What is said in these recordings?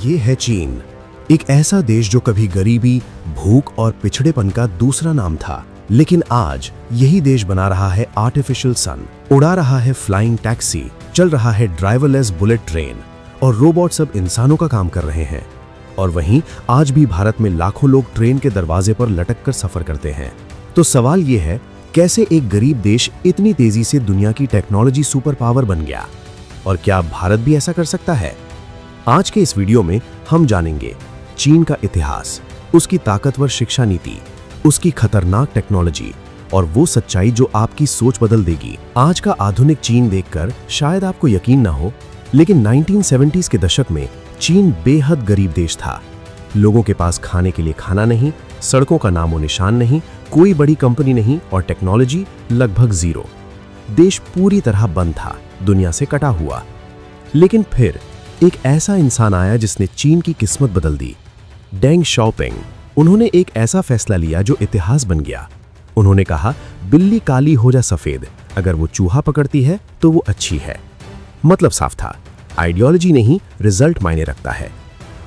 ये है चीन, एक ऐसा देश जो कभी गरीबी, भूख और पिछड़ेपन का दूसरा नाम था। लेकिन आज यही देश बना रहा है आर्टिफिशियल सन, उड़ा रहा है फ्लाइंग टैक्सी, चल रहा है ड्राइवरलेस बुलेट ट्रेन और रोबोट सब इंसानों का काम कर रहे हैं। और वहीं आज भी भारत में लाखों लोग ट्रेन के दरवाजे पर लटक कर सफर करते हैं। तो सवाल ये है, कैसे एक गरीब देश इतनी तेजी से दुनिया की टेक्नोलॉजी सुपर पावर बन गया? और क्या भारत भी ऐसा कर सकता है? आज के इस वीडियो में हम जानेंगे चीन का इतिहास, उसकी ताकतवर शिक्षा नीति, उसकी खतरनाक टेक्नोलॉजी और वो सच्चाई जो आपकी सोच बदल देगी। आज का आधुनिक चीन देखकर शायद आपको यकीन ना हो, लेकिन 1970s के दशक में चीन बेहद गरीब देश था। लोगों के पास खाने के लिए खाना नहीं, सड़कों का नामो निशान नहीं, कोई बड़ी कंपनी नहीं और टेक्नोलॉजी लगभग जीरो। देश पूरी तरह बंद था, दुनिया से कटा हुआ। लेकिन फिर एक ऐसा इंसान आया जिसने चीन की किस्मत बदल दी, डेंग शाओपिंग। उन्होंने एक ऐसा फैसला लिया जो इतिहास बन गया। उन्होंने कहा, बिल्ली काली हो जा सफेद, अगर वो चूहा पकड़ती है तो वो अच्छी है। मतलब साफ था, आइडियोलॉजी नहीं, रिजल्ट मायने रखता है।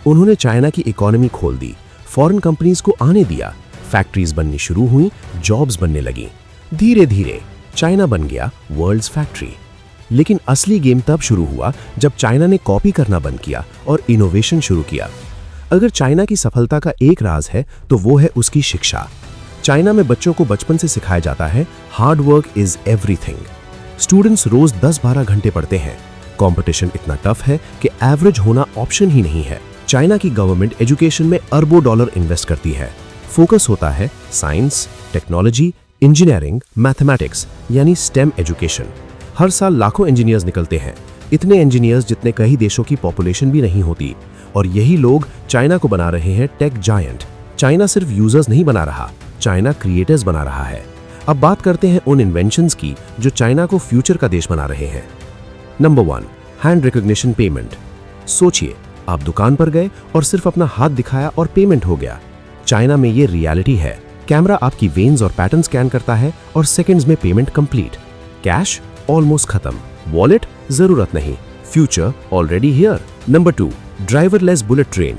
उन्होंने चाइना की इकोनॉमी खोल दी, फॉरेन कंपनीज को आने दिया, फैक्ट्रीज बननी शुरू हुई, जॉब्स बनने लगी। धीरे धीरे चाइना बन गया वर्ल्ड्स फैक्ट्री। लेकिन असली गेम तब शुरू हुआ जब चाइना ने कॉपी करना बंद किया और इनोवेशन शुरू किया। अगर चाइना की सफलता का एक राज है तो वो है उसकी शिक्षा। चाइना में बच्चों को बचपन से सिखाया जाता है, hard work is everything. Students रोज 10-12 घंटे पढ़ते हैं। कंपटीशन इतना टफ है कि एवरेज होना ऑप्शन ही नहीं है। चाइना की गवर्नमेंट एजुकेशन में अरबों डॉलर इन्वेस्ट करती है। फोकस होता है साइंस, टेक्नोलॉजी, इंजीनियरिंग, मैथमेटिक्स यानी स्टेम एजुकेशन। हर साल लाखों इंजीनियर्स निकलते हैं, इतने इंजीनियर्स जितने कई देशों की पॉपुलेशन भी नहीं होती। और यही लोग चाइना को बना रहे हैं टेक जायंट। चाइना सिर्फ यूजर्स नहीं बना रहा, चाइना क्रिएटर्स बना रहा है। अब बात करते हैं उन इन्वेंशंस की जो चाइना को फ्यूचर का देश बना रहे हैं। Number 1, hand recognition payment. सोचिए, आप दुकान पर गए और सिर्फ अपना हाथ दिखाया और पेमेंट हो गया। चाइना में ये रियलिटी है। कैमरा आपकी वेन्स और पैटर्न स्कैन करता है और सेकंड्स में पेमेंट कंप्लीट। कैश ऑलमोस्ट खत्म, वॉलेट जरूरत नहीं, future already here. Number 2, driverless bullet train.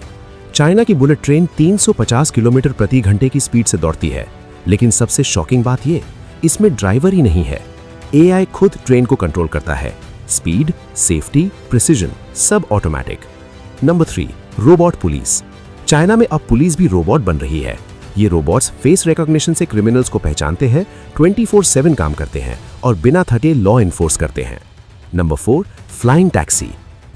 China की बुलेट ट्रेन 350 किलोमीटर प्रति घंटे की स्पीड से दौड़ती है। लेकिन सबसे शॉकिंग बात ये, इसमें ड्राइवर ही नहीं है। एआई खुद ट्रेन को कंट्रोल करता है। स्पीड, सेफ्टी, प्रिसीजन सब automatic. Number 3, robot police. China में अब पुलिस भी रोबोट बन रही है। ये रोबोट्स फेस रिकॉग्निशन से क्रिमिनल्स को पहचानते हैं, 24/7 काम करते हैं और बिना थके लॉ इन्फोर्स करते हैं। Number 4, flying taxi.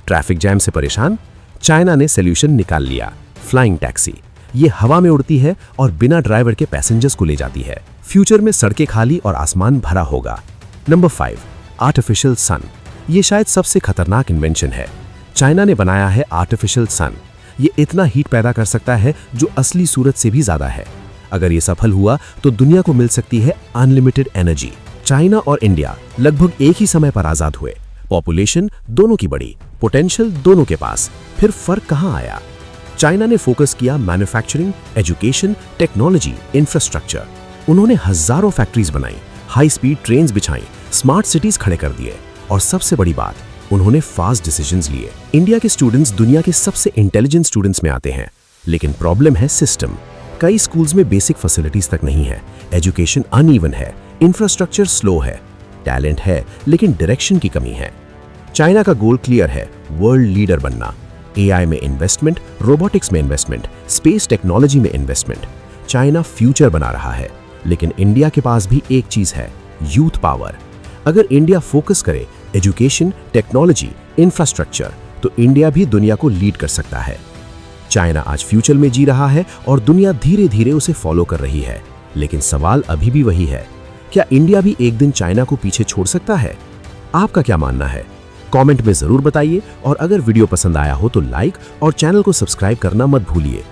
Traffic jam से परेशान? चाइना ने सोल्यूशन निकाल लिया, फ्लाइंग टैक्सी। ये हवा में उड़ती है और बिना ड्राइवर के पैसेंजर्स को ले जाती है। फ्यूचर में सड़कें खाली और आसमान भरा होगा। Number 5, artificial sun. ये शायद सबसे खतरनाक इन्वेंशन है। चाइना ने बनाया है आर्टिफिशियल सन। ये इतना हीट पैदा कर सकता है जो असली सूरज से भी ज्यादा है। अगर ये सफल हुआ तो दुनिया को मिल सकती है अनलिमिटेड एनर्जी। चाइना और इंडिया लगभग एक ही समय पर आजाद हुए। पॉपुलेशन दोनों की बढ़ी, पोटेंशियल दोनों के पास। फिर फर्क कहां आया? चाइना ने फोकस किया मैन्युफैक्चरिंग, एजुकेशन, टेक्नोलॉजी, इंफ्रास्ट्रक्चर। उन्होंने हजारों फैक्ट्रीज बनाई, हाई स्पीड ट्रेन्स बिछाई, स्मार्ट सिटीज खड़े कर दिए और सबसे बड़ी बात, उन्होंने फास्ट डिसीजंस लिए। इंडिया के स्टूडेंट्स दुनिया के सबसे इंटेलिजेंट स्टूडेंट्स में आते हैं। लेकिन प्रॉब्लम है सिस्टम। कई स्कूल्स में बेसिक फैसिलिटीज तक नहीं है, एजुकेशन अनइवन है, इंफ्रास्ट्रक्चर स्लो है, टैलेंट है लेकिन डायरेक्शन की कमी है। चाइना का गोल क्लियर है, वर्ल्ड लीडर बनना। एआई में इन्वेस्टमेंट, रोबोटिक्स में इन्वेस्टमेंट, स्पेस टेक्नोलॉजी में इन्वेस्टमेंट। चाइना फ्यूचर बना रहा है। लेकिन इंडिया के पास भी एक चीज है, यूथ पावर। अगर इंडिया फोकस करे एजुकेशन, टेक्नोलॉजी, इंफ्रास्ट्रक्चर, तो इंडिया भी दुनिया को लीड कर सकता है। चाइना आज फ्यूचर में जी रहा है और दुनिया धीरे धीरे उसे फॉलो कर रही है। लेकिन सवाल अभी भी वही है, क्या इंडिया भी एक दिन चाइना को पीछे छोड़ सकता है? आपका क्या मानना है? कमेंट में जरूर बताइए और अगर वीडियो पसंद आया हो तो लाइक और चैनल को सब्सक्राइब करना मत भूलिए।